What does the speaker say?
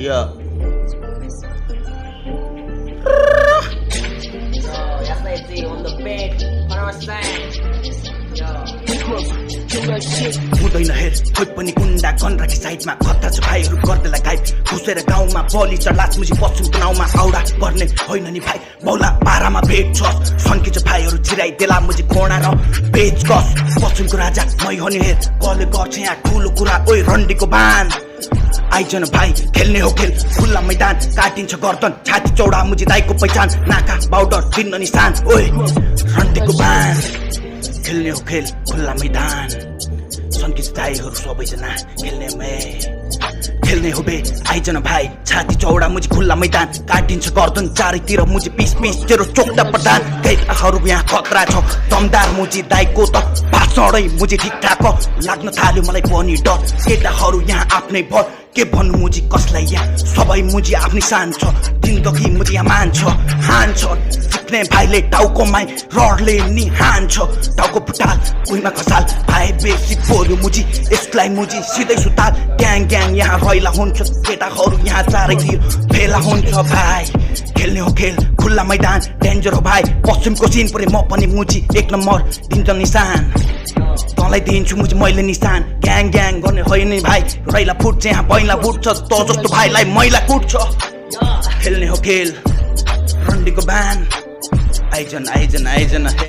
Yeah. SIG on the bed for our sign. हुँदैन हेर खोइ पनि गुन्डा गन राखी साइडमा खतरा छ भाइहरू गर्दैला गाइड घुसेर गाउँमा बलि चढलास मुजी पश्चिम नाउँमा आउडा गर्ने होइन नि भाइ बौला पारामा भेट छ सन्किन्छ भाइहरू छिराइदेला मुजी कोणा र बेच कस पश्चिमको राजा मै हो नि हेर कसले गर्छ यहाँ ठुलो कुरा ओइ रन्डीको बान आइजन भाइ खेल्ने हो खेल खुल्ला मैदान काटिन्छ गर्दन छाती चौडा मुजी दाइको पहिचान नाका बाउडर चिन्ह निशान ओइ रन्डीको बान खेल्ने हो खेल खुल्ला मैदान सन्किन्छ दाइहरू सबैजना खेल्ने हो बे आइजन भाइ छाती चौडा मुजी खुल्ला मैदान काटिन्छ गर्दन चारैतिर मुजी पिस तेरो चोक्टा प्रधान केटाहरू यहाँ खतरा छ दमदार मुजी दाइको त भाषणै मुजी ठिकठाक लाग्न थाल्यो मलाई पनि डर केटाहरू यहाँ आफ्नै भर के भन्नु मुजी कसलाई यहाँ सबै मुजी आफ्नै शान छ जिन्दगी मुजी यहाँ मान्छ हान्छ जित्ने भाइले टाउकोमै रडले नि हान्छ टाउको फुटाल उहीमा खसाल भाइ बेसी बोल्यो मुजी यसलाई मुजी सिधै सुताल ग्याङ यहाँ रैला हुन्छ केटाहरू यहाँ चारैतिर फेला हुन्छ भाइ खेल्ने हो खेल खुल्ला मैदान डेन्जर हो भाइ पश्चिमको सिन परे म पनि मुजी एक नम्बर दिन्छ निशान तँलाई दिन्छु मुजी मैले निशान ग्याङ गर्ने होइन नि भाइ रैला फुट्छ यहाँ बैला फुट्छ त जस्तो भाइलाई मैला कुट्छ खेल्ने हो खेल रन्डीको बान आइजन